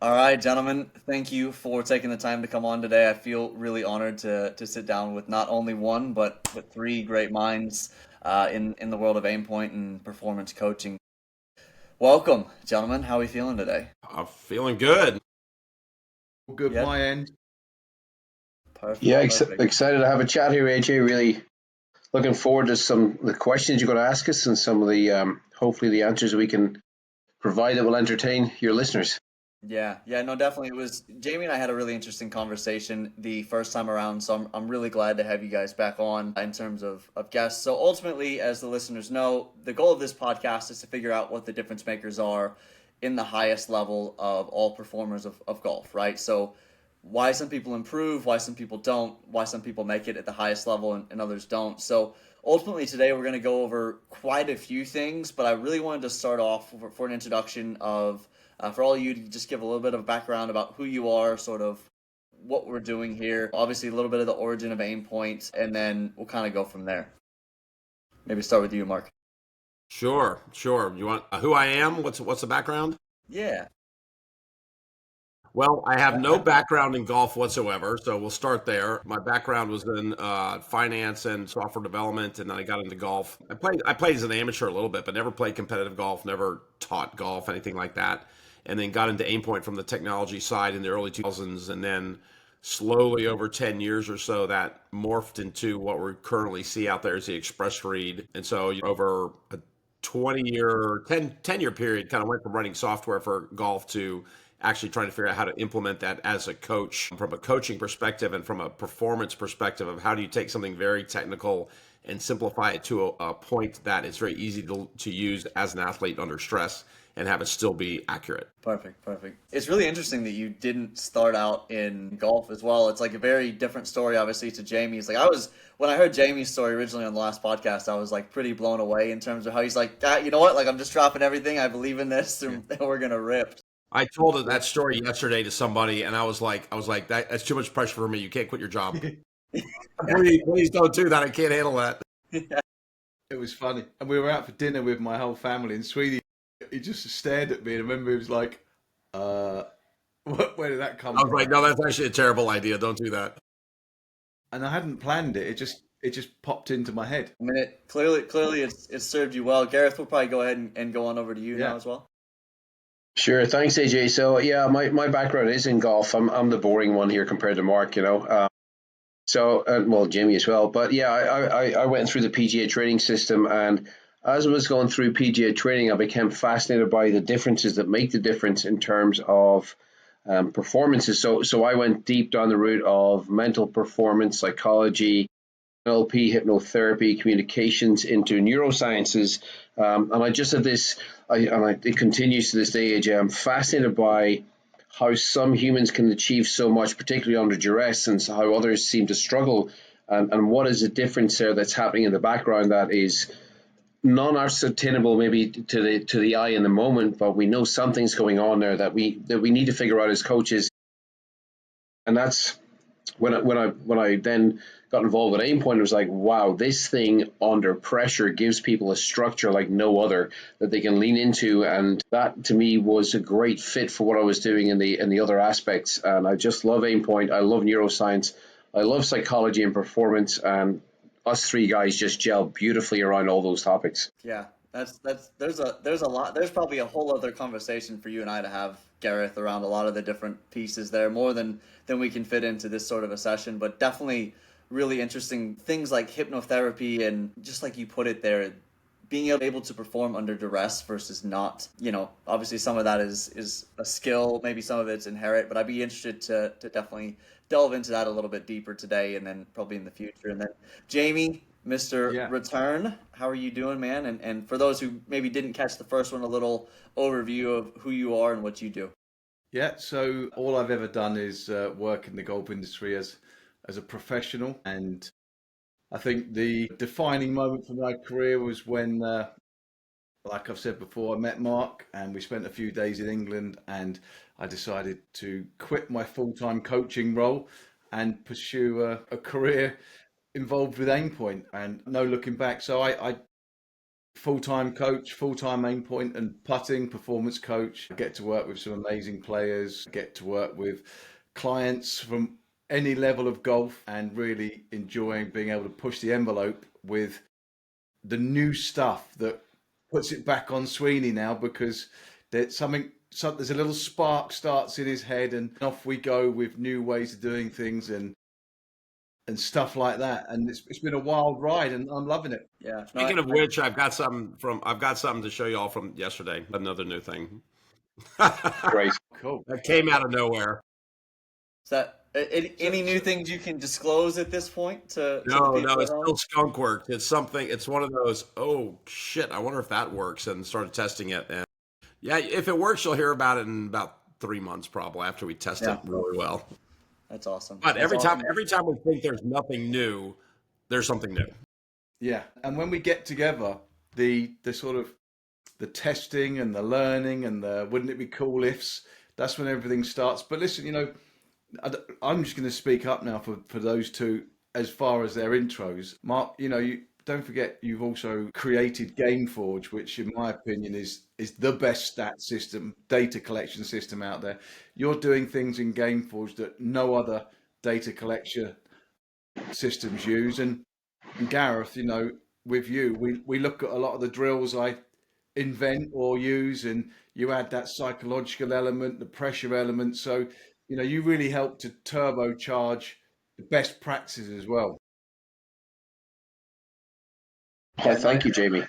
All right, gentlemen, thank you for taking the time to come on today. I feel really honored to sit down with not only one, but with three great minds in the world of AimPoint and performance coaching. Welcome, gentlemen. How are we feeling today? I'm feeling good. Good, Yeah. my end. Perfect. Yeah, perfect. excited to have a chat here, AJ. Really looking forward to some of the questions you're going to ask us and some of the hopefully the answers we can provide that will entertain your listeners. Yeah, no, definitely. It was Jamie and I had a really interesting conversation the first time around, so I'm really glad to have you guys back on in terms of guests. So ultimately, as the listeners know, the goal of this podcast is to figure out what the difference makers are in the highest level of all performers of golf, right? So why some people improve, why some people don't, why some people make it at the highest level and others don't. So ultimately today we're going to go over quite a few things, but I really wanted to start off for an introduction of for all of you to just give a little bit of background about who you are, sort of what we're doing here, obviously a little bit of the origin of AimPoint, and then we'll kind of go from there. Maybe start with you, Mark. Sure. You want who I am? What's the background? Yeah. Well, I have no background in golf whatsoever, so we'll start there. My background was in finance and software development, and then I got into golf. I played as an amateur a little bit, but never played competitive golf, never taught golf, anything like that. And then got into AimPoint from the technology side in the early 2000s, and then slowly over 10 years or so that morphed into what we currently see out there as the express read. And so over a 10-year period, kind of went from writing software for golf to actually trying to figure out how to implement that as a coach from a coaching perspective and from a performance perspective of how do you take something very technical and simplify it to a point that it's very easy to use as an athlete under stress and have it still be accurate. Perfect. It's really interesting that you didn't start out in golf as well. It's like a very different story, obviously, to Jamie's. Like when I heard Jamie's story originally on the last podcast, I was like pretty blown away in terms of how he's like, you know what? Like I'm just dropping everything. I believe in this, and we're gonna rip. I told that story yesterday to somebody, and I was like, that's too much pressure for me. You can't quit your job. Please don't do that. I can't handle that. It was funny. And we were out for dinner with my whole family, and Sweeney, he just stared at me, and I remember he was like, where did that come from? I was like, no, that's actually a terrible idea. Don't do that. And I hadn't planned it. It just popped into my head. I mean, clearly it's served you well. Gareth, we'll probably go ahead and go on over to you now as well. Sure, thanks, AJ. So yeah, my background is in golf. I'm the boring one here compared to Mark, you know. Well, Jamie as well. But yeah, I went through the PGA training system, and as I was going through PGA training, I became fascinated by the differences that make the difference in terms of performances. So I went deep down the route of mental performance, psychology, NLP, hypnotherapy, communications into neurosciences. And I just had this, it continues to this day, AJ. I'm fascinated by how some humans can achieve so much, particularly under duress, and how others seem to struggle. And what is the difference there that's happening in the background that is non-ascertainable maybe to the eye in the moment, but we know something's going on there that we need to figure out as coaches. And that's when I then got involved with AimPoint. It was like, wow, this thing under pressure gives people a structure like no other that they can lean into, and that to me was a great fit for what I was doing in the other aspects. And I just love AimPoint. I love neuroscience. I love psychology and performance, and us three guys just gel beautifully around all those topics. Yeah, there's a lot. There's probably a whole other conversation for you and I to have, Gareth, around a lot of the different pieces there, more than we can fit into this sort of a session. But definitely really interesting things like hypnotherapy and just like you put it there, being able to perform under duress versus not. You know, obviously some of that is a skill, maybe some of it's inherent, but I'd be interested to definitely delve into that a little bit deeper today and then probably in the future. And then Jamie, Mr. Return, how are you doing, man? And for those who maybe didn't catch the first one, a little overview of who you are and what you do. Yeah, so all I've ever done is work in the golf industry as a professional, and I think the defining moment for my career was when, like I've said before, I met Mark and we spent a few days in England, and I decided to quit my full-time coaching role and pursue a career involved with AimPoint, and no looking back. So I full-time coach, full-time AimPoint and putting performance coach. I get to work with some amazing players, get to work with clients from any level of golf, and really enjoying being able to push the envelope with the new stuff that puts it back on Sweeney now, because there's there's a little spark starts in his head, and off we go with new ways of doing things and stuff like that. And it's been a wild ride, and I'm loving it. Yeah. Speaking of which, I've got something to show you all from yesterday. Another new thing. Great. Cool. That came out of nowhere. Is that any new things you can disclose at this point? To No, the people it's at home? still skunk work. It's something. It's one of those. Oh shit! I wonder if that works. And started testing it. And yeah, if it works, you'll hear about it in about 3 months, probably after we test it really well. That's awesome. But That's every awesome. time we think there's nothing new, there's something new. Yeah, and when we get together, the sort of the testing and the learning and the wouldn't it be cool ifs, that's when everything starts. But listen, I'm just going to speak up now for those two as far as their intros. Mark, you don't forget you've also created GameForge, which in my opinion is the best stat system, data collection system out there. You're doing things in GameForge that no other data collection systems use. And Gareth, with you, we look at a lot of the drills I invent or use, and you add that psychological element, the pressure element. So, you really help to turbocharge the best practices as well. Yeah, thank you, Jamie.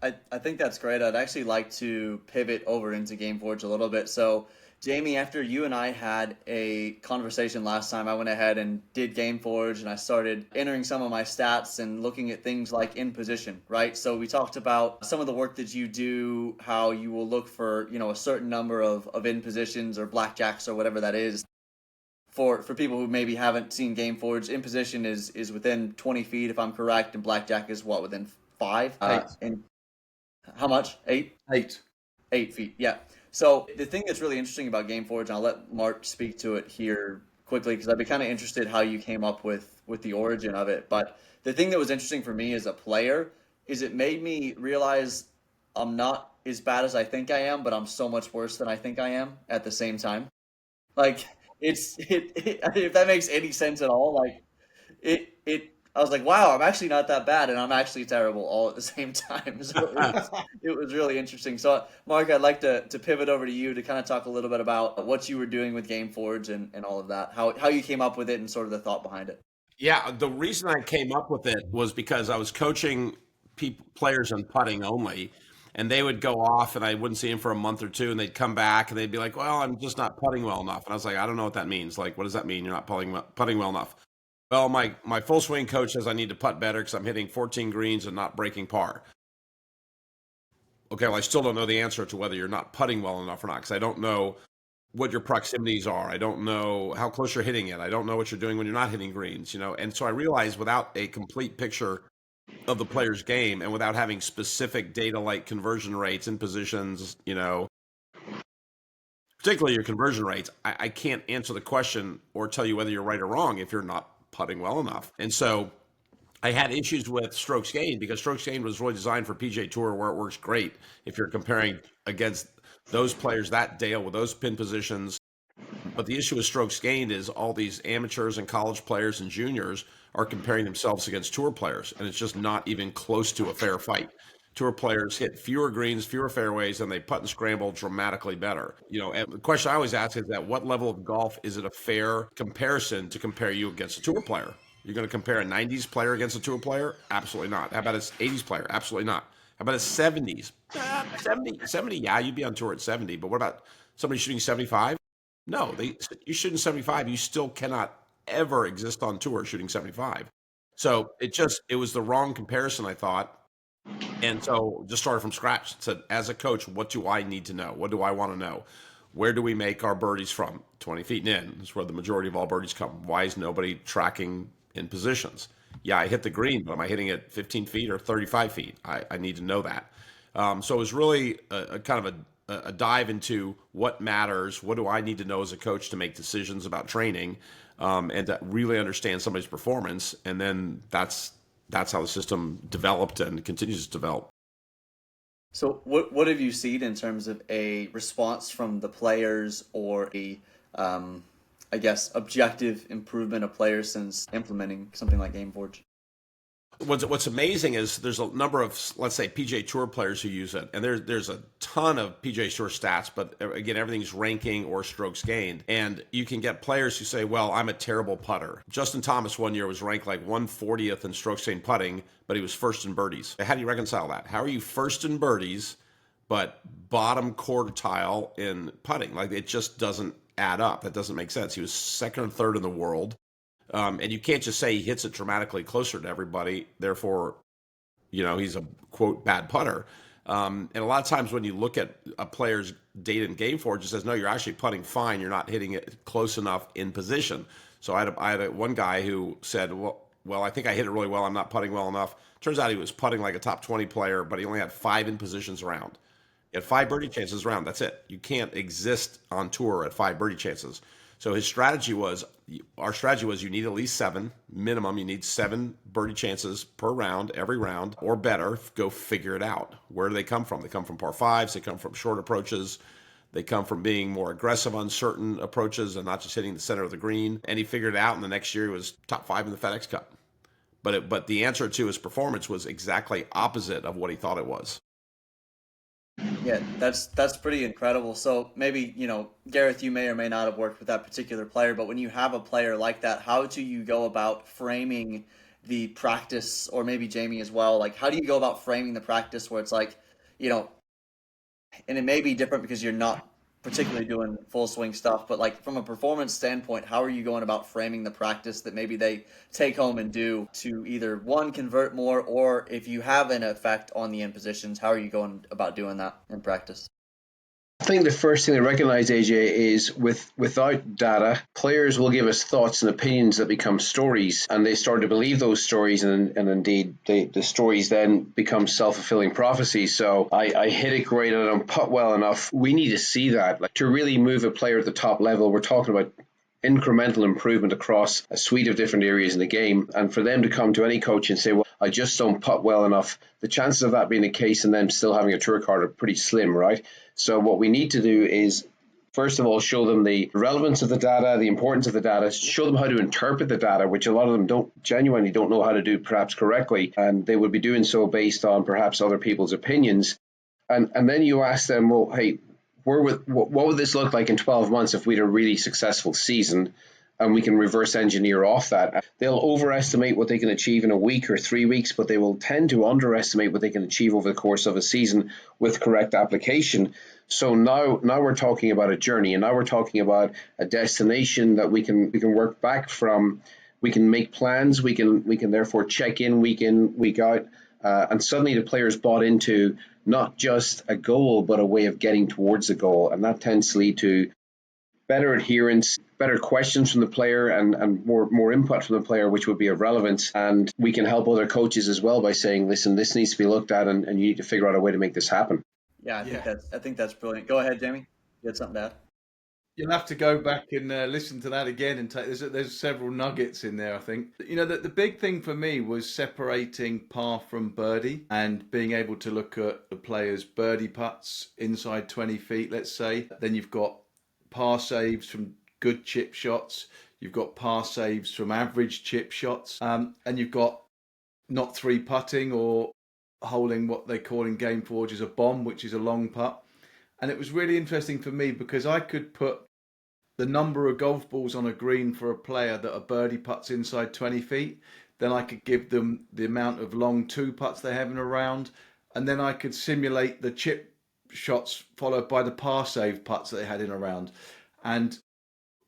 I think that's great. I'd actually like to pivot over into GameForge a little bit. So, Jamie, after you and I had a conversation last time, I went ahead and did GameForge, and I started entering some of my stats and looking at things like in position, right? So we talked about some of the work that you do, how you will look for, a certain number of in positions or blackjacks or whatever that is. For people who maybe haven't seen GameForge, in position is within 20 feet, if I'm correct, and blackjack is within 5? 8. And how much? 8? 8. 8 feet, yeah. So the thing that's really interesting about GameForge, and I'll let Mark speak to it here quickly, because I'd be kind of interested how you came up with the origin of it. But the thing that was interesting for me as a player is it made me realize I'm not as bad as I think I am, but I'm so much worse than I think I am at the same time. Like, if that makes any sense at all, like I was like, wow, I'm actually not that bad, and I'm actually terrible all at the same time. So it was really interesting. So, Mark, I'd like to pivot over to you to kind of talk a little bit about what you were doing with GameForge and all of that, how you came up with it and sort of the thought behind it. Yeah, the reason I came up with it was because I was coaching players on putting only, and they would go off and I wouldn't see them for a month or two, and they'd come back and they'd be like, well, I'm just not putting well enough. And I was like, I don't know what that means. Like, what does that mean? You're not putting well enough. Well, my full swing coach says I need to putt better because I'm hitting 14 greens and not breaking par. Okay, well, I still don't know the answer to whether you're not putting well enough or not, because I don't know what your proximities are. I don't know how close you're hitting it. I don't know what you're doing when you're not hitting greens, And so I realized without a complete picture of the player's game and without having specific data like conversion rates and positions, particularly your conversion rates, I can't answer the question or tell you whether you're right or wrong if you're not putting well enough. And so I had issues with strokes gained, because strokes gained was really designed for PGA Tour, where it works great if you're comparing against those players that day with those pin positions. But the issue with strokes gained is all these amateurs and college players and juniors are comparing themselves against tour players, and it's just not even close to a fair fight. Tour players hit fewer greens, fewer fairways, and they putt and scramble dramatically better. And the question I always ask is, at what level of golf is it a fair comparison to compare you against a tour player? You're going to compare a 90s player against a tour player? Absolutely not. How about an 80s player? Absolutely not. How about a 70s? 70, yeah, you'd be on tour at 70, but what about somebody shooting 75? No, you shooting 75, you still cannot ever exist on tour shooting 75. So it was the wrong comparison, I thought. And so just started from scratch. Said, as a coach, what do I need to know? What do I want to know? Where do we make our birdies from? 20 feet and in. That's where the majority of all birdies come. Why is nobody tracking in positions? Yeah, I hit the green, but am I hitting it 15 feet or 35 feet? I need to know that. So it was really a kind of a dive into what matters. What do I need to know as a coach to make decisions about training, and to really understand somebody's performance? And then that's how the system developed and continues to develop. So what have you seen in terms of a response from the players or a I guess objective improvement of players since implementing something like GameForge? What's amazing is there's a number of, let's say, PGA Tour players who use it, and there's a ton of PGA Tour stats, but again, everything's ranking or strokes gained, and you can get players who say, well, I'm a terrible putter. Justin Thomas one year was ranked like 140th in strokes gained putting, but he was first in birdies. How do you reconcile that? How are you first in birdies but bottom quartile in putting? Like, it just doesn't add up. That doesn't make sense. He was second or third in the world. And you can't just say he hits it dramatically closer to everybody, therefore, he's a, quote, bad putter. And a lot of times when you look at a player's data in GameForge, it says, no, you're actually putting fine. You're not hitting it close enough in position. So I had one guy who said, well, I think I hit it really well. I'm not putting well enough. Turns out he was putting like a top 20 player, but he only had 5 in positions around. He had 5 birdie chances around. That's it. You can't exist on tour at 5 birdie chances. So our strategy was you need at least 7 minimum. You need 7 birdie chances per round, every round, or better. Go figure it out. Where do they come from? They come from par 5s. They come from short approaches. They come from being more aggressive on certain approaches and not just hitting the center of the green. And he figured it out. And the next year he was top 5 in the FedEx Cup. But the answer to his performance was exactly opposite of what he thought it was. Yeah, that's pretty incredible. So maybe, Gareth, you may or may not have worked with that particular player, but when you have a player like that, how do you go about framing the practice, or maybe Jamie as well? Like, how do you go about framing the practice where it's like, and it may be different because you're not particularly doing full swing stuff, but like from a performance standpoint, how are you going about framing the practice that maybe they take home and do to either one, convert more, or if you have an effect on the in positions, how are you going about doing that in practice? I think the first thing to recognize, AJ, is without data, players will give us thoughts and opinions that become stories, and they start to believe those stories, and indeed the stories then become self-fulfilling prophecies. So I hit it great and I don't putt well enough. We need to see that. Like, to really move a player at the top level, we're talking about incremental improvement across a suite of different areas in the game, and for them to come to any coach and say, well, I just don't putt well enough, the chances of that being the case and them still having a tour card are pretty slim, right? So what we need to do is, first of all, show them the relevance of the data, the importance of the data, show them how to interpret the data, which a lot of them genuinely don't know how to do perhaps correctly, and they would be doing so based on perhaps other people's opinions. And then you ask them, well, hey, what would this look like in 12 months if we had a really successful season? And we can reverse engineer off that. They'll overestimate what they can achieve in a week or 3 weeks, but they will tend to underestimate what they can achieve over the course of a season with correct application. So now we're talking about a journey, and now we're talking about a destination that we can work back from. We can make plans. We can therefore check in, week out, and suddenly the players bought into not just a goal, but a way of getting towards a goal, and that tends to lead to better adherence, better questions from the player, and more input from the player, which would be of relevance. And we can help other coaches as well by saying, listen, this needs to be looked at, and you need to figure out a way to make this happen. Yeah, I think that's brilliant. Go ahead, Jamie. You had something to add? You'll have to go back and listen to that again and take. There's several nuggets in there. I think the big thing for me was separating par from birdie and being able to look at the players' birdie putts inside 20 feet, let's say. Then you've got par saves from good chip shots. You've got par saves from average chip shots, and you've got not 3 putting or holding what they call in GameForge as a bomb, which is a long putt. And it was really interesting for me because I could put the number of golf balls on a green for a player that are birdie putts inside 20 feet. Then I could give them the amount of long 2 putts they have in a round. And then I could simulate the chip shots followed by the par save putts that they had in a round. And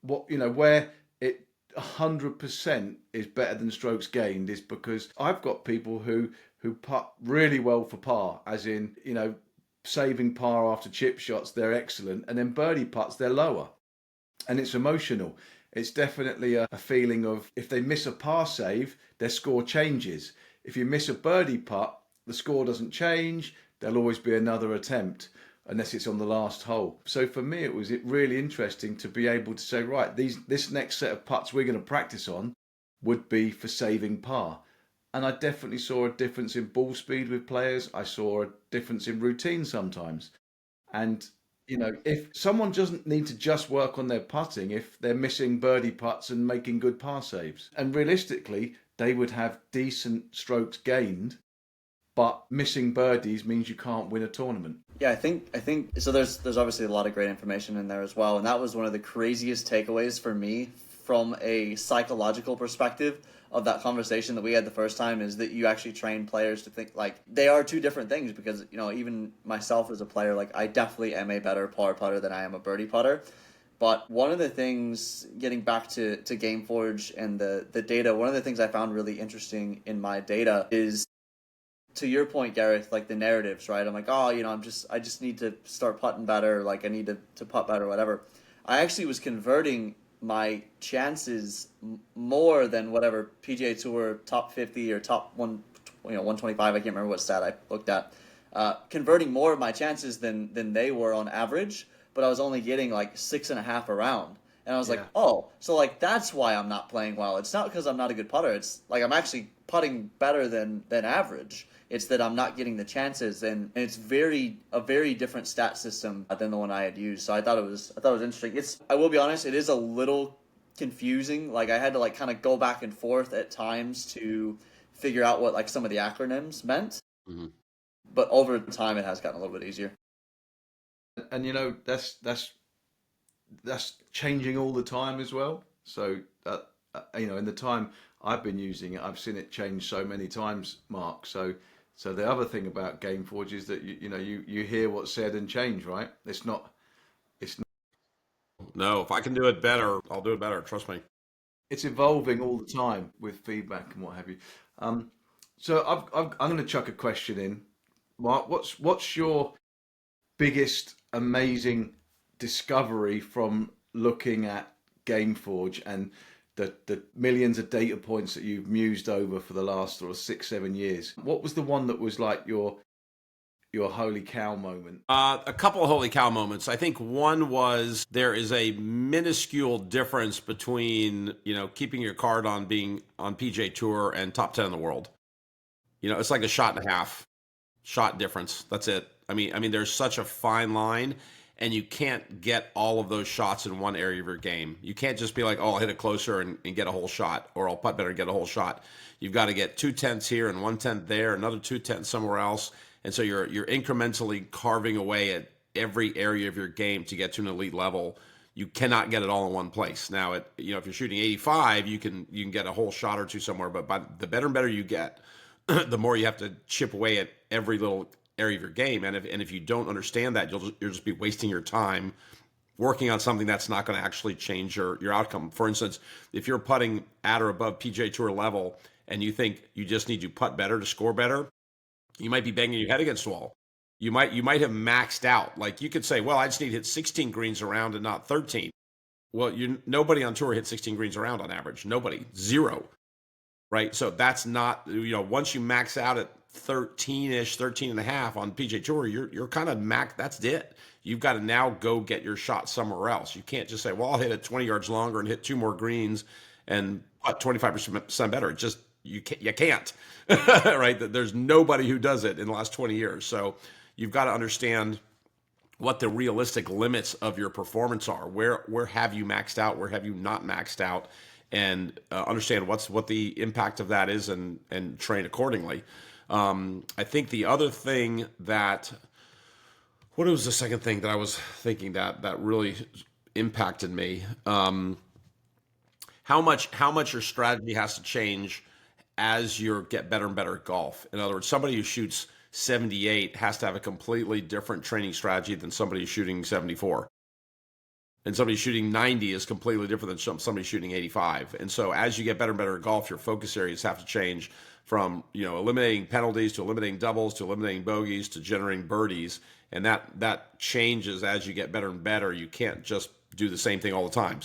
where it 100% is better than strokes gained is because I've got people who putt really well for par, as in, saving par after chip shots, they're excellent. And then birdie putts, they're lower. And it's emotional. It's definitely a feeling of, if they miss a par save, their score changes. If you miss a birdie putt, the score doesn't change. There'll always be another attempt, unless it's on the last hole. So for me, it was really interesting to be able to say, right, this next set of putts we're going to practice on would be for saving par. And I definitely saw a difference in ball speed with players. I saw a difference in routine sometimes. And, if someone doesn't need to just work on their putting, if they're missing birdie putts and making good par saves, and realistically, they would have decent strokes gained, but missing birdies means you can't win a tournament. Yeah, I think so. There's obviously a lot of great information in there as well, and that was one of the craziest takeaways for me from a psychological perspective of that conversation that we had the first time, is that you actually train players to think like they are two different things, because even myself as a player, like I definitely am a better par putter than I am a birdie putter. But one of the things, getting back to GameForge and the data, one of the things I found really interesting in my data is, to your point, Gareth, like the narratives, right? I'm like, oh, I just need to start putting better. Like I need to putt better, whatever. I actually was converting my chances more than whatever PGA Tour top 50 or top 125. I can't remember what stat I looked at. Converting more of my chances than they were on average, but I was only getting like 6.5 around. And I was like, oh, so like that's why I'm not playing well. It's not because I'm not a good putter. It's like I'm actually putting better than average. It's that I'm not getting the chances, and it's a very different stat system than the one I had used. So I thought it was interesting. I will be honest, it is a little confusing. Like I had to like kind of go back and forth at times to figure out what like some of the acronyms meant. Mm-hmm. But over time, it has gotten a little bit easier. And that's changing all the time as well. So that in the time I've been using it, I've seen it change so many times, Mark. So the other thing about GameForge is that you hear what's said and change, right? It's not. No, if I can do it better, I'll do it better. Trust me. It's evolving all the time with feedback and what have you. So I'm going to chuck a question in, Mark. What's your biggest amazing discovery from looking at GameForge and the millions of data points that you've mused over for the last sort of 6-7 years? What was the one that was like your holy cow moment? A couple of holy cow moments. I think one was, there is a minuscule difference between keeping your card on being on PGA Tour and top 10 in the world. It's like a shot and a half shot difference. That's it. I mean, there's such a fine line, and you can't get all of those shots in one area of your game. You can't just be like, oh, I'll hit it closer and get a whole shot, or I'll putt better and get a whole shot. You've got to get 2/10 here and 1/10 there, another 2/10 somewhere else. And so you're incrementally carving away at every area of your game to get to an elite level. You cannot get it all in one place. Now, if you're shooting 85, you can get a whole shot or two somewhere. But the better and better you get, the more you have to chip away at every little area of your game. And if you don't understand that, you'll just be wasting your time working on something that's not going to actually change your outcome. For instance, if you're putting at or above PGA Tour level and you think you just need to putt better to score better, you might be banging your head against the wall. You might have maxed out. Like you could say, well, I just need to hit 16 greens around and not 13. Well, nobody on tour hits 16 greens around on average. Nobody. Zero. Right? So that's not, once you max out at 13-ish, 13 and a half on PGA Tour, you're kind of max. That's it. You've got to now go get your shot somewhere else. You can't just say, well, I'll hit it 20 yards longer and hit 2 more greens and putt 25% better. It just, you can't, right? There's nobody who does it in the last 20 years. So you've got to understand what the realistic limits of your performance are. Where have you maxed out? Where have you not maxed out? And understand what the impact of that is, and train accordingly. I think the other thing what was the second thing that I was thinking that really impacted me? How much your strategy has to change as you get better and better at golf. In other words, somebody who shoots 78 has to have a completely different training strategy than somebody who's shooting 74. And somebody shooting 90 is completely different than somebody shooting 85. And so as you get better and better at golf, your focus areas have to change from, eliminating penalties to eliminating doubles to eliminating bogeys to generating birdies. And that changes as you get better and better. You can't just do the same thing all the time.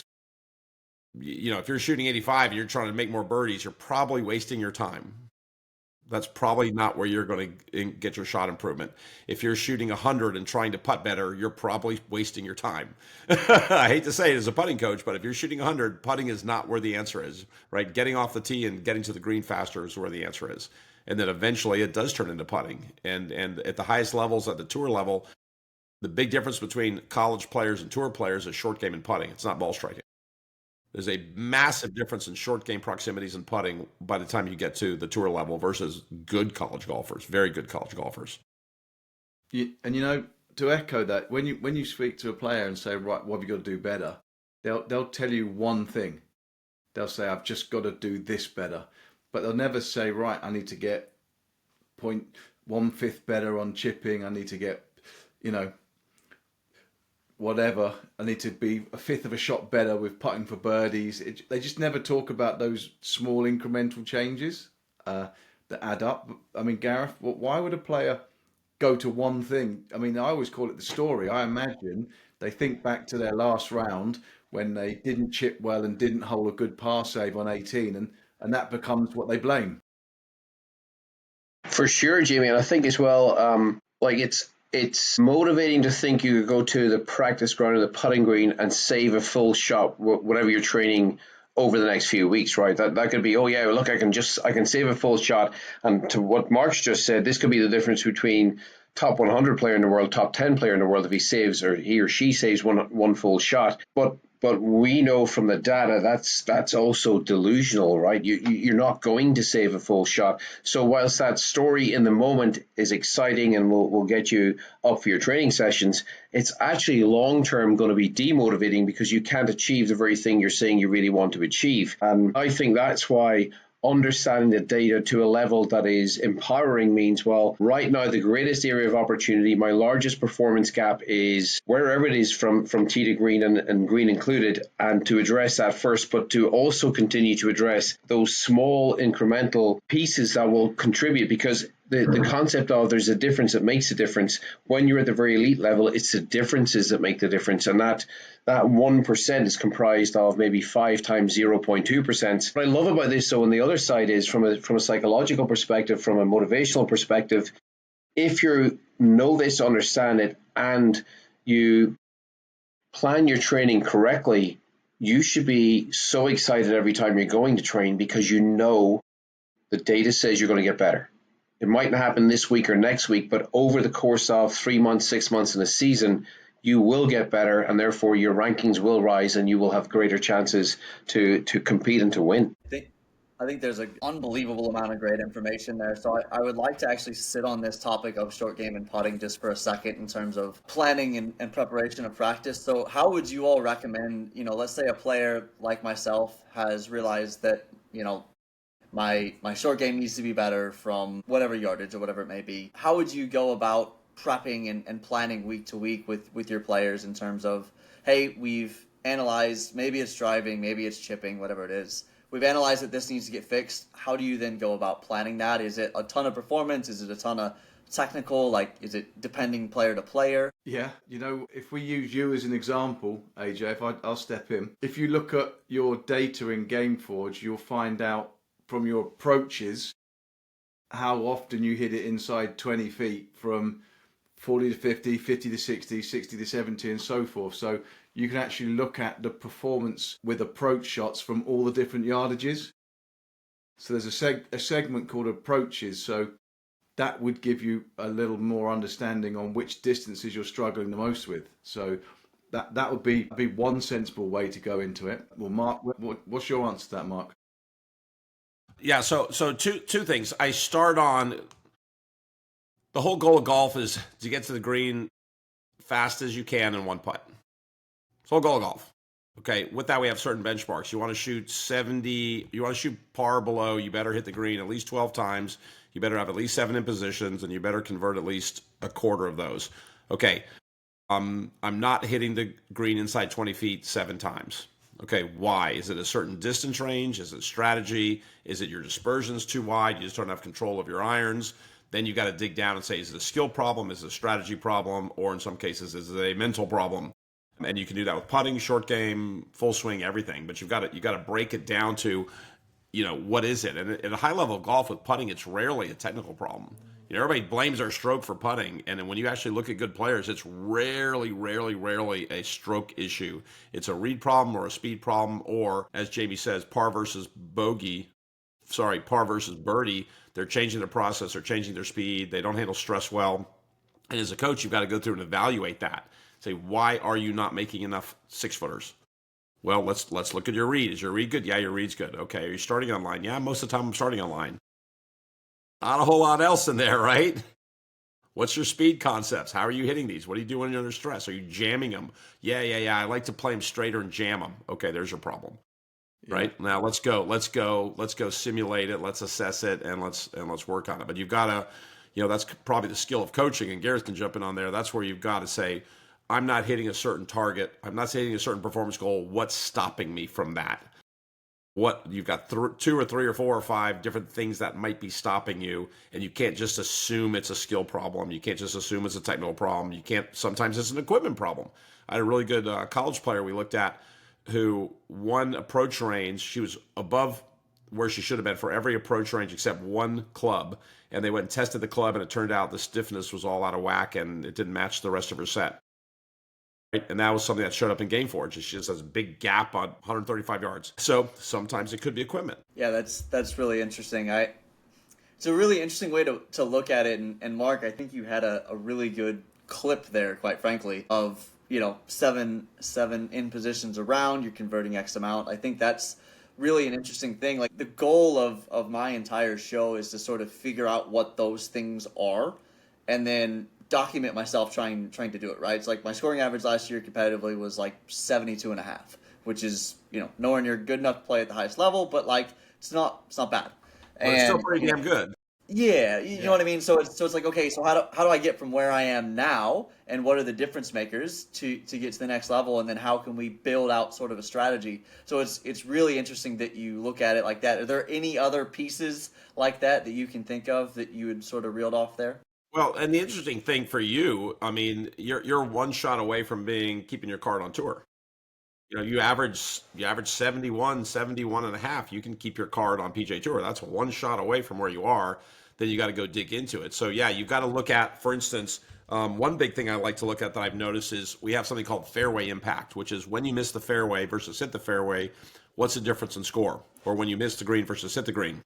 If you're shooting 85 and you're trying to make more birdies, you're probably wasting your time. That's probably not where you're going to get your shot improvement. If you're shooting 100 and trying to putt better, you're probably wasting your time. I hate to say it as a putting coach, but if you're shooting 100, putting is not where the answer is, right? Getting off the tee and getting to the green faster is where the answer is. And then eventually it does turn into putting. And at the highest levels, at the tour level, the big difference between college players and tour players is short game and putting. It's not ball striking. There's a massive difference in short game proximities and putting by the time you get to the tour level versus good college golfers, very good college golfers. To echo that, when you speak to a player and say, right, what have you got to do better? They'll tell you one thing. They'll say, I've just got to do this better. But they'll never say, right, I need to get 0.1/5 better on chipping. I need to get, whatever. I need to be 1/5 of a shot better with putting for birdies. They just never talk about those small incremental changes that add up. I mean, Gareth, why would a player go to one thing? I mean, I always call it the story. I imagine they think back to their last round when they didn't chip well and didn't hold a good par save on 18, and that becomes what they blame. For sure, Jamie, and I think as well, it's motivating to think you could go to the practice ground or the putting green and save a full shot, whatever you're training over the next few weeks, right? That could be, oh yeah, look, I can save a full shot. And to what Mark's just said, this could be the difference between top 100 player in the world, top 10 player in the world if he saves or he or she saves one full shot. But we know from the data that's also delusional, right? You're not going to save a full shot. So whilst that story in the moment is exciting and will get you up for your training sessions, it's actually long-term going to be demotivating because you can't achieve the very thing you're saying you really want to achieve. And I think that's why understanding the data to a level that is empowering means, well, right now the greatest area of opportunity, my largest performance gap is wherever it is from tee to green and green included, and to address that first, but to also continue to address those small incremental pieces that will contribute, because the concept of there's a difference that makes a difference. When you're at the very elite level, it's the differences that make the difference. And that 1% is comprised of maybe 5 times 0.2%. What I love about this, though, on the other side is from a psychological perspective, from a motivational perspective, if you know this, understand it, and you plan your training correctly, you should be so excited every time you're going to train because you know the data says you're going to get better. It might not happen this week or next week, but over the course of 3 months, 6 months in a season, you will get better, and therefore your rankings will rise and you will have greater chances to compete and to win. I think there's an unbelievable amount of great information there. So I would like to actually sit on this topic of short game and putting just for a second in terms of planning and preparation of practice. So how would you all recommend, let's say a player like myself has realized that, my short game needs to be better from whatever yardage or whatever it may be. How would you go about prepping and planning week to week with your players in terms of, hey, we've analyzed, maybe it's driving, maybe it's chipping, whatever it is. We've analyzed that this needs to get fixed. How do you then go about planning that? Is it a ton of performance? Is it a ton of technical? Is it depending player to player? Yeah, if we use you as an example, AJ, I'll step in. If you look at your data in GameForge, you'll find out from your approaches how often you hit it inside 20 feet from 40 to 50, 50 to 60, 60 to 70 and so forth. So you can actually look at the performance with approach shots from all the different yardages. So there's a segment called approaches. So that would give you a little more understanding on which distances you're struggling the most with. So that would be one sensible way to go into it. Well, Mark, what's your answer to that, Mark? Yeah, so two things. I start on the whole goal of golf is to get to the green fast as you can in one putt. It's the whole goal of golf. Okay, with that we have certain benchmarks. You want to shoot 70, you want to shoot par below, you better hit the green at least 12 times, you better have at least 7 impositions, and you better convert at least a quarter of those. Okay, I'm not hitting the green inside 20 feet 7 times. Okay, why? Is it a certain distance range? Is it strategy? Is it your dispersion's too wide? You just don't have control of your irons? Then you got to dig down and say, is it a skill problem? Is it a strategy problem? Or in some cases, is it a mental problem? And you can do that with putting, short game, full swing, everything. But you got to break it down to, what is it? And at a high level of golf with putting, it's rarely a technical problem. Everybody blames their stroke for putting, and then when you actually look at good players, it's rarely a stroke issue. It's a read problem or a speed problem, or as Jamie says, par versus birdie. They're changing their process, they're changing their speed, they don't handle stress well. And as a coach, you've got to go through and evaluate that. Say, why are you not making enough 6-footers? Well, let's look at your read. Is your read good? Yeah, your read's good. Okay, are you starting on line? Yeah, most of the time I'm starting on line. Not a whole lot else in there, right? What's your speed concepts? How are you hitting these? What are you doing when you're under stress? Are you jamming them? Yeah. I like to play them straighter and jam them. Okay, there's your problem. Yeah. Right? Now let's go simulate it, let's assess it, and let's work on it. But you've got to, that's probably the skill of coaching, and Gareth can jump in on there. That's where you've got to say, I'm not hitting a certain target. I'm not hitting a certain performance goal. What's stopping me from that? You've got 2 or 3 or 4 or 5 different things that might be stopping you, and you can't just assume it's a skill problem. You can't just assume it's a technical problem. Sometimes it's an equipment problem. I had a really good college player we looked at who won approach range. She was above where she should have been for every approach range except one club, and they went and tested the club, and it turned out the stiffness was all out of whack, and it didn't match the rest of her set. Right? And that was something that showed up in Game Forge. She just has a big gap on 135 yards. So sometimes it could be equipment. Yeah, that's really interesting. It's a really interesting way to look at it. And Mark, I think you had a really good clip there, quite frankly, of seven in positions around. You're converting X amount. I think that's really an interesting thing. Like, the goal of my entire show is to sort of figure out what those things are, and then document myself trying to do it, right? It's like my scoring average last year competitively was like 72.5, which is, nowhere near good enough to play at the highest level, but like it's not bad. But it's still pretty damn good. Yeah, you know what I mean? So it's like, okay, so how do I get from where I am now, and what are the difference makers to get to the next level, and then how can we build out sort of a strategy? So it's really interesting that you look at it like that. Are there any other pieces like that you can think of that you would sort of reeled off there? Well, and the interesting thing for you, I mean, you're one shot away from keeping your card on tour. You average 71 and a half. You can keep your card on PGA Tour. That's one shot away from where you are. Then you got to go dig into it. So yeah, you've got to look at, for instance, one big thing I like to look at that I've noticed is we have something called fairway impact, which is when you miss the fairway versus hit the fairway, what's the difference in score? Or when you miss the green versus hit the green.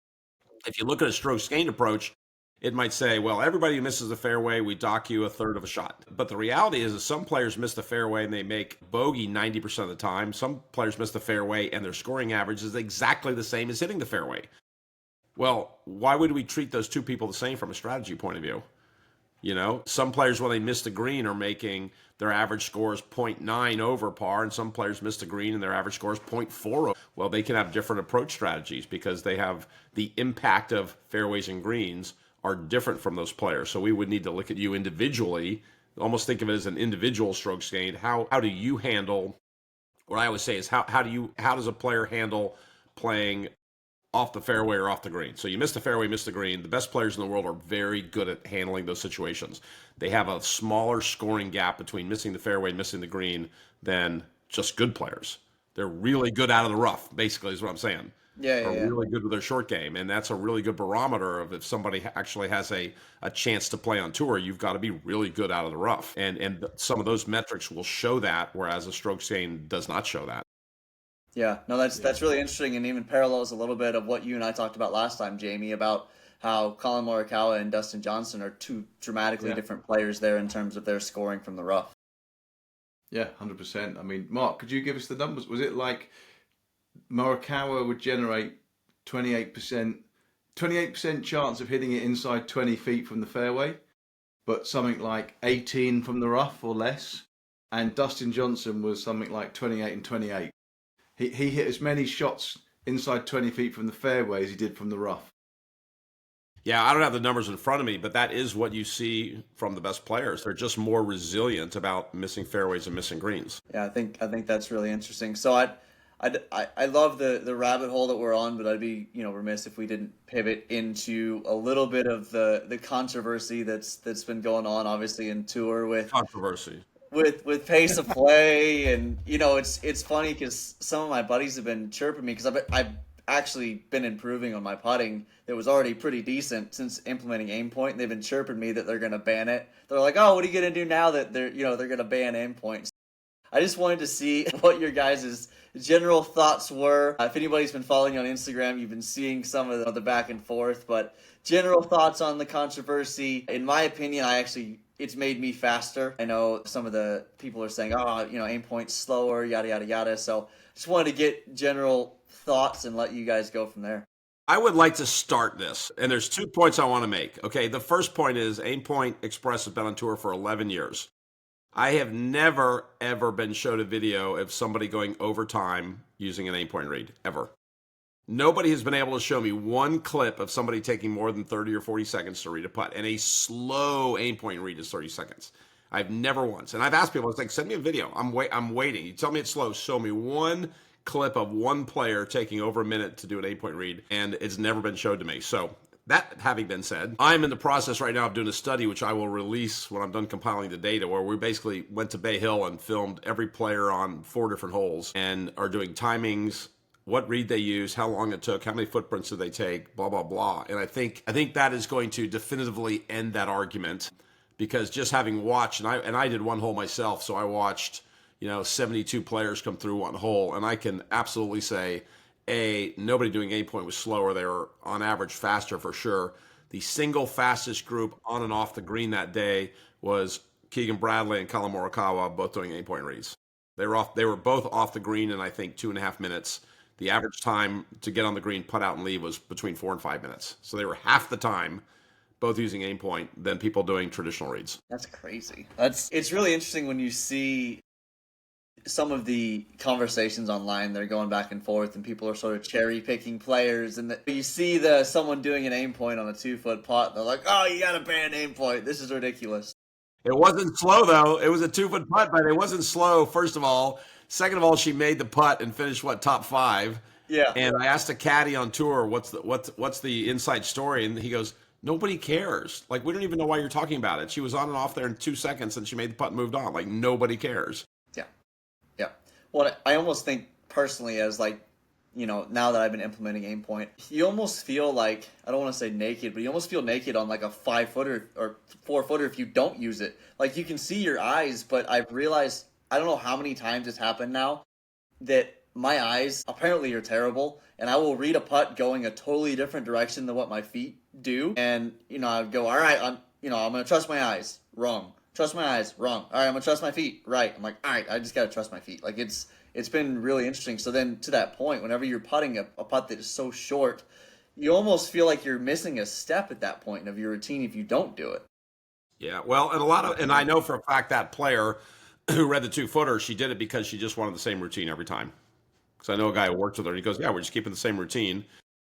If you look at a strokes gained approach, it might say, well, everybody who misses the fairway, we dock you a third of a shot. But the reality is that some players miss the fairway and they make bogey 90% of the time. Some players miss the fairway and their scoring average is exactly the same as hitting the fairway. Well, why would we treat those two people the same from a strategy point of view? Some players, when they miss the green, are making their average score is 0.9 over par, and some players miss the green and their average score is 0.4. Well, they can have different approach strategies because they have the impact of fairways and greens are different from those players. So we would need to look at you individually, almost think of it as an individual strokes gained. How do you handle, what I always say is how does a player handle playing off the fairway or off the green? So you miss the fairway, miss the green. The best players in the world are very good at handling those situations. They have a smaller scoring gap between missing the fairway and missing the green than just good players. They're really good out of the rough, basically, is what I'm saying. Yeah. Really good with their short game, and that's a really good barometer of if somebody actually has a chance to play on tour. You've got to be really good out of the rough, and some of those metrics will show that, whereas a strokes gain does not show that. Yeah, no, that's really interesting, and even parallels a little bit of what you and I talked about last time, Jamie, about how Colin Morikawa and Dustin Johnson are two dramatically different players there in terms of their scoring from the rough. Yeah, 100%. I mean, Mark, could you give us the numbers? Was it like Morikawa would generate 28% chance of hitting it inside 20 feet from the fairway, but something like 18 from the rough or less, and Dustin Johnson was something like 28 and 28. He hit as many shots inside 20 feet from the fairway as he did from the rough. Yeah, I don't have the numbers in front of me, but that is what you see from the best players. They're just more resilient about missing fairways and missing greens. Yeah, I think that's really interesting. So I love the rabbit hole that we're on, but I'd be remiss if we didn't pivot into a little bit of the controversy that's been going on, obviously, in tour with pace of play, and it's funny because some of my buddies have been chirping me because actually been improving on my putting that was already pretty decent since implementing AimPoint. They've been chirping me that they're going to ban it. They're like, "Oh, what are you going to do now that they're going to ban AimPoint?" I just wanted to see what your guys' general thoughts were. If anybody's been following you on Instagram, you've been seeing some of the back and forth, but general thoughts on the controversy. In my opinion, it's made me faster. I know some of the people are saying, oh, AimPoint's slower, yada, yada, yada. So just wanted to get general thoughts and let you guys go from there. I would like to start this, and there's 2 points I want to make. Okay, the first point is AimPoint Express has been on tour for 11 years. I have never, ever been showed a video of somebody going overtime using an AimPoint read, ever. Nobody has been able to show me one clip of somebody taking more than 30 or 40 seconds to read a putt, and a slow AimPoint read is 30 seconds. I've never once. And I've asked people, it's like, send me a video. I'm waiting. You tell me it's slow, show me one clip of one player taking over a minute to do an AimPoint read, and it's never been showed to me. So that having been said, I'm in the process right now of doing a study, which I will release when I'm done compiling the data, where we basically went to Bay Hill and filmed every player on 4 different holes and are doing timings, what read they use, how long it took, how many footprints did they take, blah, blah, blah. And I think that is going to definitively end that argument, because just having watched, and I did one hole myself, so I watched 72 players come through one hole, and I can absolutely say, nobody doing AimPoint was slower. They were on average faster for sure. The single fastest group on and off the green that day was Keegan Bradley and Colin Morikawa, both doing AimPoint reads. They were both off the green in, I think, 2.5 minutes. The average time to get on the green, putt out, and leave was between 4 and 5 minutes. So they were half the time both using AimPoint than people doing traditional reads. That's crazy. It's really interesting when you see some of the conversations online. They're going back and forth, and people are sort of cherry picking players. And you see someone doing an AimPoint on a 2-foot putt, and they're like, "Oh, you got to ban AimPoint. This is ridiculous." It wasn't slow though. It was a 2-foot putt, but it wasn't slow. First of all, second of all, she made the putt and finished top 5. Yeah. And I asked a caddy on tour, what's the inside story, and he goes, "Nobody cares. Like, we don't even know why you're talking about it. She was on and off there in 2 seconds, and she made the putt and moved on. Like, nobody cares." Yeah. Well, I almost think personally, as now that I've been implementing AimPoint, you almost feel like, I don't want to say naked, but you almost feel naked on like a 5-footer or 4-footer if you don't use it. Like, you can see your eyes, but I've realized, I don't know how many times it's happened now, that my eyes apparently are terrible, and I will read a putt going a totally different direction than what my feet do. And, I go, all right, I'm going to trust my eyes. Wrong. Trust my eyes. Wrong. All right, I'm going to trust my feet. Right. I'm like, all right, I just got to trust my feet. Like, it's been really interesting. So then to that point, whenever you're putting a putt that is so short, you almost feel like you're missing a step at that point of your routine if you don't do it. Yeah, well, and I know for a fact that player who read the 2-footer, she did it because she just wanted the same routine every time. Because I know a guy who worked with her, and he goes, "Yeah, we're just keeping the same routine."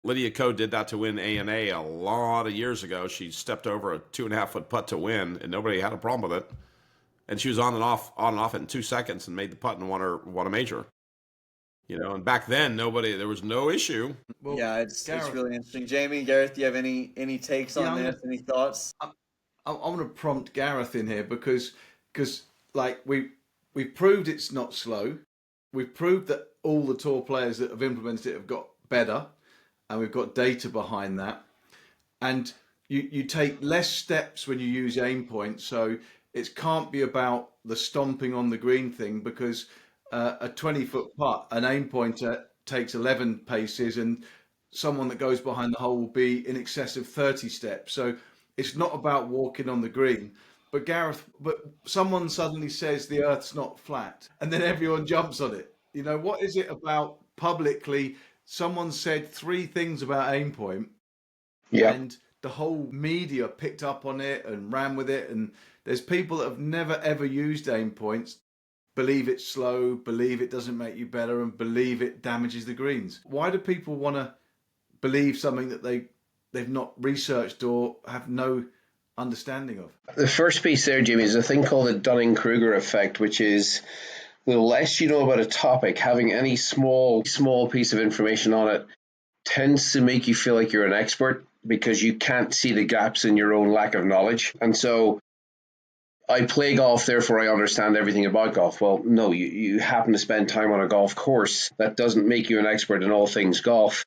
Lydia Ko did that to win ANA a lot of years ago. She stepped over a 2.5-foot putt to win, and nobody had a problem with it. And she was on and off in 2 seconds and made the putt and won a major. And back then there was no issue. Well, yeah, it's really interesting. Jamie, Gareth, do you have any takes on this? Any thoughts? I want to prompt Gareth in here because like we've proved it's not slow. We've proved that all the tour players that have implemented it have got better, and we've got data behind that. And you take less steps when you use AimPoint, so it can't be about the stomping on the green thing, because a 20-foot putt, an AimPointer takes 11 paces, and someone that goes behind the hole will be in excess of 30 steps. So it's not about walking on the green. But Gareth, someone suddenly says the Earth's not flat, and then everyone jumps on it. What is it about publicly? Someone said 3 things about AimPoint, and the whole media picked up on it and ran with it. And there's people that have never ever used AimPoints, believe it's slow, believe it doesn't make you better, and believe it damages the greens. Why do people want to believe something that they've not researched or have no understanding of? The first piece there, Jimmy, is a thing called the Dunning-Kruger effect, which is the less you know about a topic, having any small piece of information on it tends to make you feel like you're an expert, because you can't see the gaps in your own lack of knowledge. And so I play golf, therefore I understand everything about golf. Well, no, you happen to spend time on a golf course. That doesn't make you an expert in all things golf.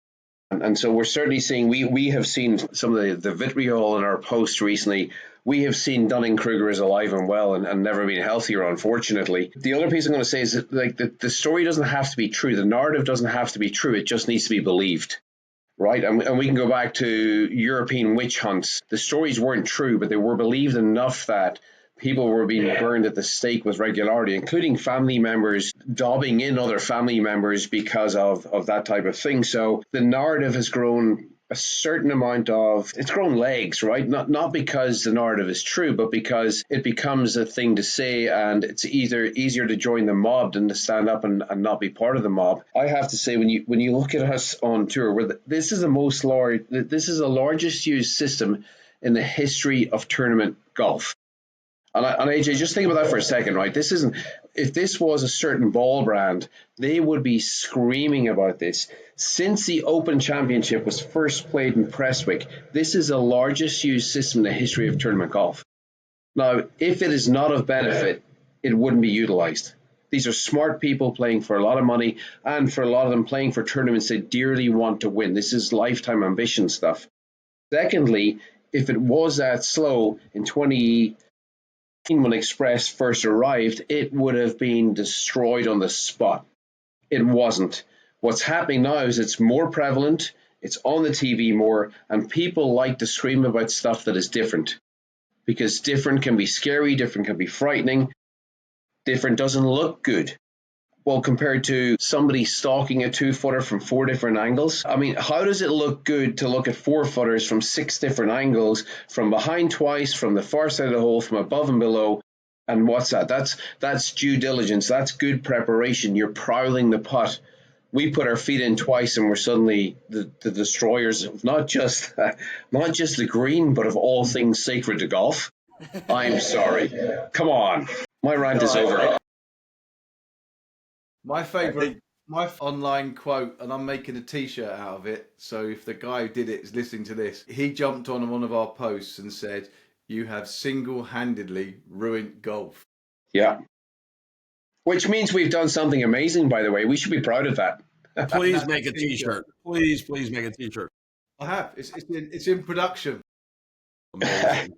And so we're certainly seeing, we have seen some of the vitriol in our posts recently. We have seen Dunning-Kruger is alive and well and never been healthier, unfortunately. The other piece I'm going to say is that like the story doesn't have to be true. The narrative doesn't have to be true. It just needs to be believed. Right, and we can go back to European witch hunts. The stories weren't true, but they were believed enough that people were being burned at the stake with regularity, including family members dobbing in other family members because of that type of thing. So the narrative has grown a certain amount of, it's grown legs, right? Not because the narrative is true, but because it becomes a thing to say, and it's either easier to join the mob than to stand up and not be part of the mob. I have to say, when you look at us on tour, this is the largest used system in the history of tournament golf. And AJ, just think about that for a second, right? If this was a certain ball brand, they would be screaming about this. Since the Open Championship was first played in Prestwick, this is the largest used system in the history of tournament golf. Now, if it is not of benefit, it wouldn't be utilized. These are smart people playing for a lot of money, and for a lot of them playing for tournaments they dearly want to win. This is lifetime ambition stuff. Secondly, if it was that slow in 2018 when Express first arrived, it would have been destroyed on the spot. It wasn't. What's happening now is it's more prevalent, it's on the TV more, and people like to scream about stuff that is different. Because different can be scary, different can be frightening, different doesn't look good. Well, compared to somebody stalking a 2-footer from 4 different angles. I mean, how does it look good to look at 4-footers from 6 different angles, from behind twice, from the far side of the hole, from above and below? And what's that? That's due diligence. That's good preparation. You're prowling the putt. We put our feet in twice, and we're suddenly the destroyers of not just the green, but of all things sacred to golf. I'm sorry. Come on, my rant is over. My favorite, my online quote, and I'm making a T-shirt out of it. So if the guy who did it is listening to this, he jumped on one of our posts and said, "You have single-handedly ruined golf." Yeah. Which means we've done something amazing, by the way. We should be proud of that. Please make a T-shirt. Please make a T-shirt. I have. It's in Amazing.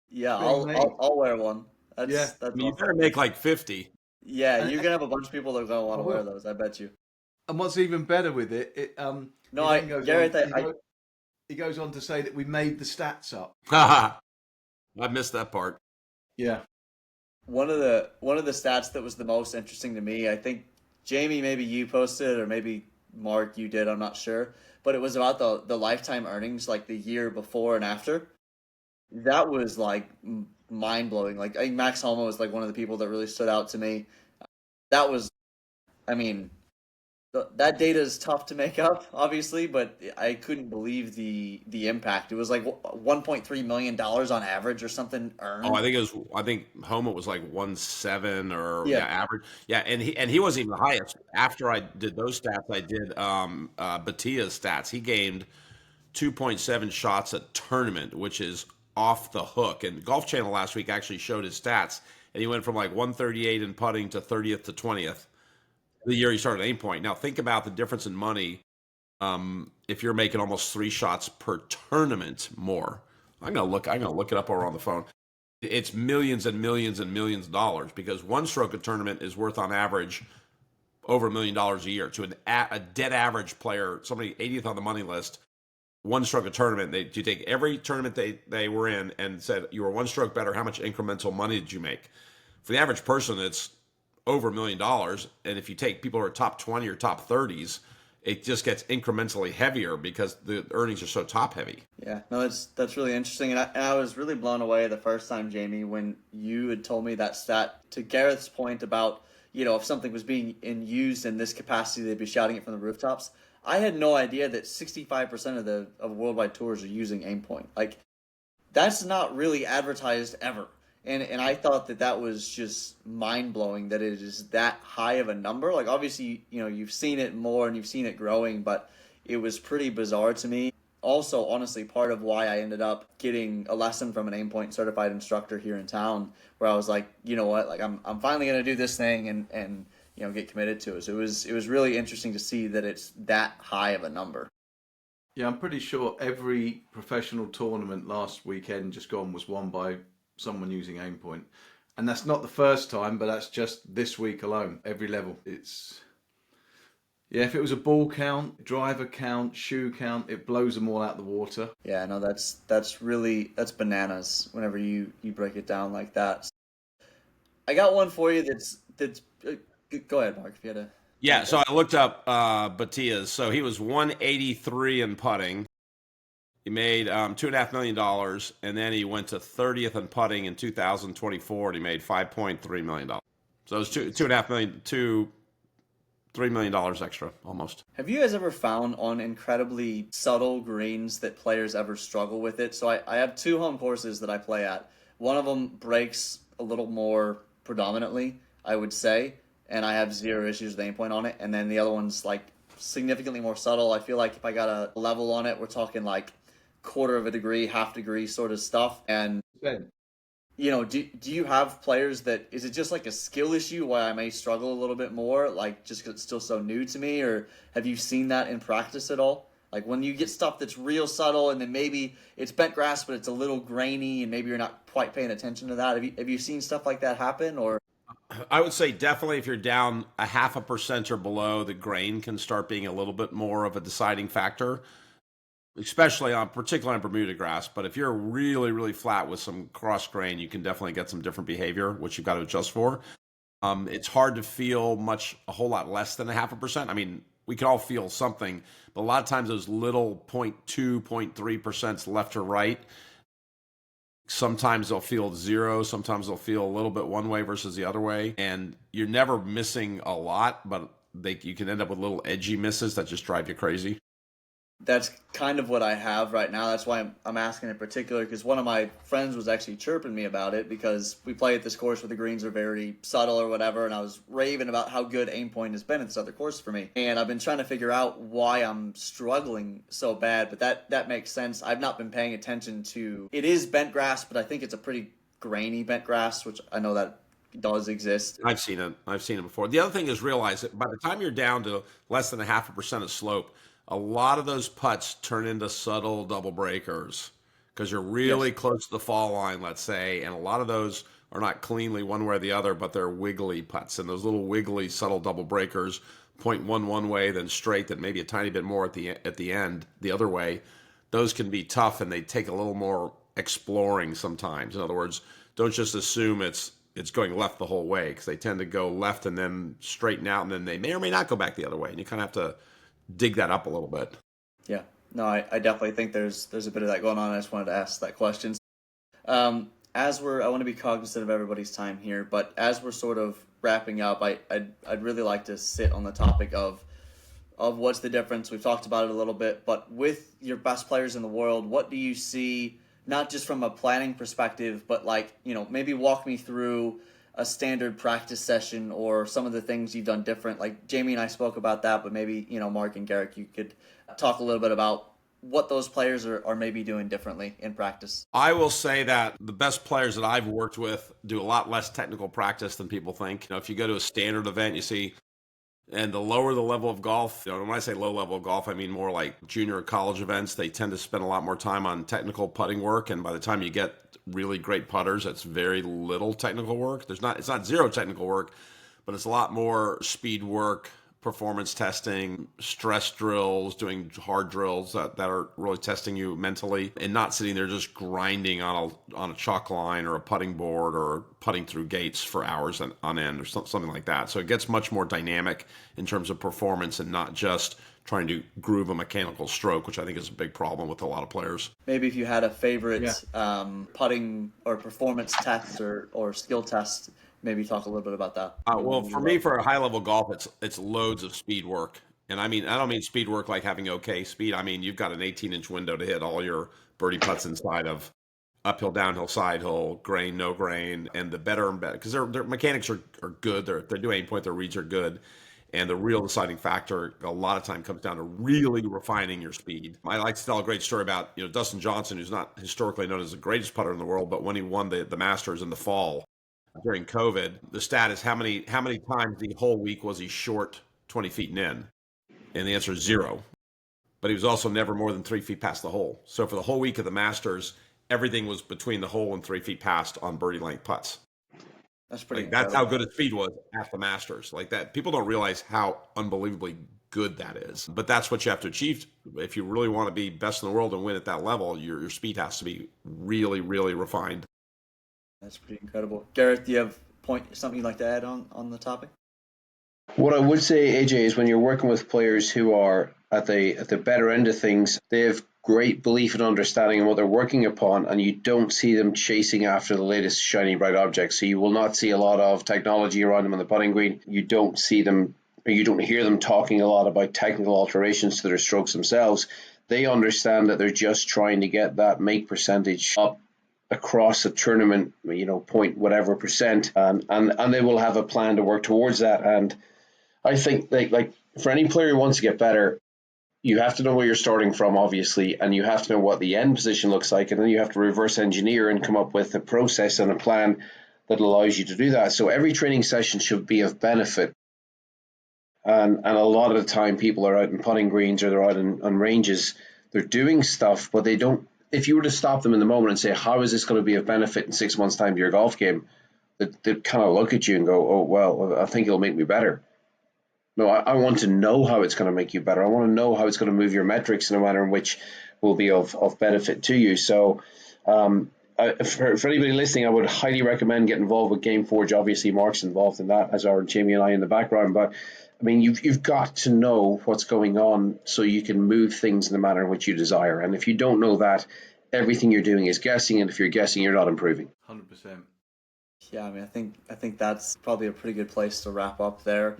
Yeah, I'll wear one. That's I mean, you awesome. better make like 50. Yeah, you're gonna have a bunch of people that are gonna want to wear those. I bet you. And what's even better with it, Gareth, he goes on to say that we made the stats up. I missed that part. Yeah. One of the stats that was the most interesting to me, I think Jamie, maybe you posted, or maybe Mark, you did. I'm not sure, but it was about the lifetime earnings, like the year before and after. That was like mind blowing. Like, I think Max Homa was like one of the people that really stood out to me. That was, I mean, that data is tough to make up, obviously, but I couldn't believe the impact. It was like $1.3 million on average or something earned. Oh, I think Homa was like 1.7 or Yeah. average. Yeah, and he wasn't even the highest. After I did those stats, I did Batia's stats. He gained 2.7 shots a tournament, which is off the hook. And Golf Channel last week actually showed his stats, and he went from like 138 in putting to 30th to 20th the year he started AimPoint. Now think about the difference in money. If you're making almost 3 shots per tournament more, I'm gonna look it up while we're on the phone. It's millions and millions and millions of dollars, because one stroke a tournament is worth on average over $1 million a year to a dead average player, somebody 80th on the money list. One stroke a tournament, you take every tournament they were in and said you were one stroke better, how much incremental money did you make? For the average person, it's over $1 million. And if you take people who are top 20 or top 30s, it just gets incrementally heavier because the earnings are so top heavy. Yeah, no, that's really interesting. And I was really blown away the first time, Jamie, when you had told me that stat. To Gareth's point about, if something was being used in this capacity, they'd be shouting it from the rooftops. I had no idea that 65% of worldwide tours are using AimPoint. Like, that's not really advertised ever. And I thought that was just mind-blowing that it is that high of a number. Like, obviously, you've seen it more and you've seen it growing, but it was pretty bizarre to me. Also, honestly, part of why I ended up getting a lesson from an AimPoint certified instructor here in town, where I was like, you know what, like I'm finally going to do this thing and get committed to it. So it was really interesting to see that it's that high of a number. Yeah, I'm pretty sure every professional tournament last weekend just gone was won by someone using AimPoint. And that's not the first time, but that's just this week alone, every level. It's, yeah, if it was a ball count, driver count, shoe count, it blows them all out the water. Yeah, no, that's bananas whenever you break it down like that. I got one for you that's go ahead, Mark, if you had a Yeah, so I looked up Batia's. So he was 183 in putting. He made $2.5 million, and then he went to 30th in putting in 2024, and he made $5.3 million. So it was two and a half million, $3 million extra almost. Have you guys ever found on incredibly subtle greens that players ever struggle with it? So I have two home courses that I play at. One of them breaks a little more predominantly, I would say, and I have zero issues with AimPoint on it. And then the other one's like significantly more subtle. I feel like if I got a level on it, we're talking like quarter of a degree, half degree sort of stuff. And Ben, you know, do you have players that, is it just like a skill issue why I may struggle a little bit more, like just 'cause it's still so new to me, or have you seen that in practice at all? Like when you get stuff that's real subtle and then maybe it's bent grass but it's a little grainy and maybe you're not quite paying attention to that. Have you seen stuff like that happen, or? I would say definitely if you're down a 0.5% or below, the grain can start being a little bit more of a deciding factor, especially particularly on Bermuda grass. But if you're really, really flat with some cross grain, you can definitely get some different behavior, which you've got to adjust for. It's hard to feel a whole lot less than a 0.5%. I mean, we can all feel something, but a lot of times those little 0.2, 0.3% left or right, sometimes they'll feel zero, sometimes they'll feel a little bit one way versus the other way. And you're never missing a lot, but you can end up with little edgy misses that just drive you crazy. That's kind of what I have right now. That's why I'm asking in particular, because one of my friends was actually chirping me about it because we play at this course where the greens are very subtle or whatever, and I was raving about how good AimPoint has been at this other course for me. And I've been trying to figure out why I'm struggling so bad, but that makes sense. I've not been paying attention to, it is bent grass, but I think it's a pretty grainy bent grass, which I know that does exist. I've seen it before. The other thing is realize that by the time you're down to less than a 0.5% of slope, a lot of those putts turn into subtle double breakers because you're really close to the fall line, let's say, and a lot of those are not cleanly one way or the other, but they're wiggly putts, and those little wiggly subtle double breakers point one way, then straight, then maybe a tiny bit more at the end the other way. Those can be tough, and they take a little more exploring sometimes. In other words, don't just assume it's going left the whole way, because they tend to go left and then straighten out, and then they may or may not go back the other way, and you kind of have to dig that up a little bit. Yeah, no, I definitely think there's a bit of that going on. I just wanted to ask that question. I want to be cognizant of everybody's time here, but as we're sort of wrapping up, I'd really like to sit on the topic of what's the difference. We've talked about it a little bit, but with your best players in the world, what do you see, not just from a planning perspective, but like, you know, maybe walk me through a standard practice session or some of the things you've done different. Like Jamie and I spoke about that, but maybe, you know, Mark and Gareth, you could talk a little bit about what those players are maybe doing differently in practice. I will say that the best players that I've worked with do a lot less technical practice than people think. You know, if you go to a standard event, you see, and the lower the level of golf, you know, when I say low level of golf, I mean more like junior or college events. They tend to spend a lot more time on technical putting work, and by the time you get really great putters, it's very little technical work. It's not zero technical work, but it's a lot more speed work, performance testing, stress drills, doing hard drills that are really testing you mentally, and not sitting there just grinding on a chalk line or a putting board or putting through gates for hours on end or something like that. So it gets much more dynamic in terms of performance and not just trying to groove a mechanical stroke, which I think is a big problem with a lot of players. Maybe if you had a favorite putting or performance test or skill test, maybe talk a little bit about that. Well, for me, for a high level golf, it's loads of speed work. And I don't mean speed work like having okay speed. I mean, you've got an 18-inch window to hit all your birdie putts inside of uphill, downhill, side hole, grain, no grain, and the better and better, because their mechanics are good. They do AimPoint, their reads are good. And the real deciding factor a lot of time comes down to really refining your speed. I like to tell a great story about, you know, Dustin Johnson, who's not historically known as the greatest putter in the world, but when he won the Masters in the fall during COVID, the stat is how many times the whole week was he short 20 feet and in? And the answer is zero. but he was also never more than 3 feet past the hole. So for the whole week of the Masters, everything was between the hole and 3 feet past on birdie length putts. That's pretty. Like, that's how good his speed was at the Masters. Like that, people don't realize how unbelievably good that is. But that's what you have to achieve if you really want to be best in the world and win at that level. Your speed has to be really, really refined. That's pretty incredible. Gareth, do you have something you'd like to add on the topic? What I would say, AJ, is when you're working with players who are at the better end of things, they have great belief and understanding in what they're working upon, and you don't see them chasing after the latest shiny bright object. So you will not see a lot of technology around them on the putting green. You don't see them, or you don't hear them talking a lot about technical alterations to their strokes themselves. They understand that they're just trying to get that make percentage up across a tournament, point whatever percent, and they will have a plan to work towards that. And I think like for any player who wants to get better, you have to know where you're starting from, obviously, and you have to know what the end position looks like, and then you have to reverse engineer and come up with a process and a plan that allows you to do that. So every training session should be of benefit. And a lot of the time people are out in putting greens or they're out on ranges, they're doing stuff, but they don't. If you were to stop them in the moment and say, how is this going to be of benefit in 6 months' time to your golf game, they'd kind of look at you and go, oh, well, I think it'll make me better. No, I want to know how it's going to make you better. I want to know how it's going to move your metrics in a manner in which will be of benefit to you. So for anybody listening, I would highly recommend getting involved with GameForge. Obviously, Mark's involved in that, as are Jamie and I in the background. But, I mean, you've got to know what's going on so you can move things in the manner in which you desire. And if you don't know that, everything you're doing is guessing. And if you're guessing, you're not improving. 100%. Yeah, I mean, I think that's probably a pretty good place to wrap up there.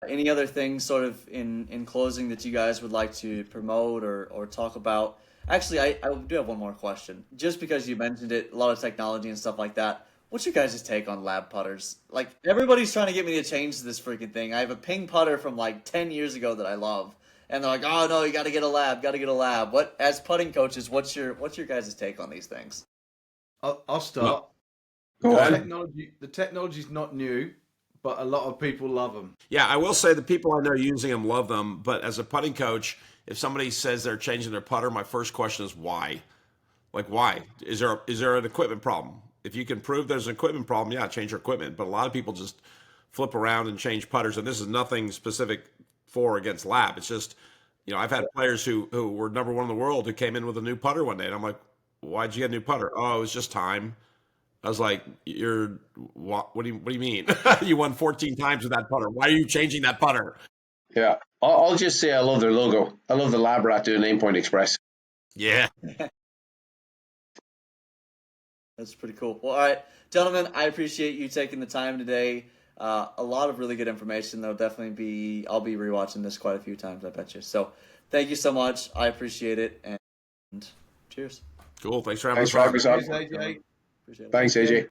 Any other things sort of in closing that you guys would like to promote or talk about? Actually, I do have one more question. Just because you mentioned it, a lot of technology and stuff like that, what's your guys' take on lab putters? Like, everybody's trying to get me to change this freaking thing. I have a ping putter from like 10 years ago that I love. And they're like, oh, no, you got to get a lab, What, as putting coaches, what's your guys' take on these things? I'll start. The technology's not new, but a lot of people love them. Yeah, I will say the people I know using them love them, but as a putting coach, if somebody says they're changing their putter, my first question is why? Like, why? Is there an equipment problem? If you can prove there's an equipment problem, yeah, change your equipment. But a lot of people just flip around and change putters, and this is nothing specific for or against lab. It's just, I've had players who were number one in the world who came in with a new putter one day, and I'm like, why'd you get a new putter? Oh, it was just time. I was like, what do you mean? You won 14 times with that putter. Why are you changing that putter? Yeah, I'll just say I love their logo. I love the lab rat doing AimPoint Express. Yeah. That's pretty cool. Well, all right, gentlemen, I appreciate you taking the time today. A lot of really good information. I'll be rewatching this quite a few times, I bet you. So thank you so much. I appreciate it, and cheers. Cool. Thanks for having us on. Thanks, AJ. Appreciate it. Thanks, AJ.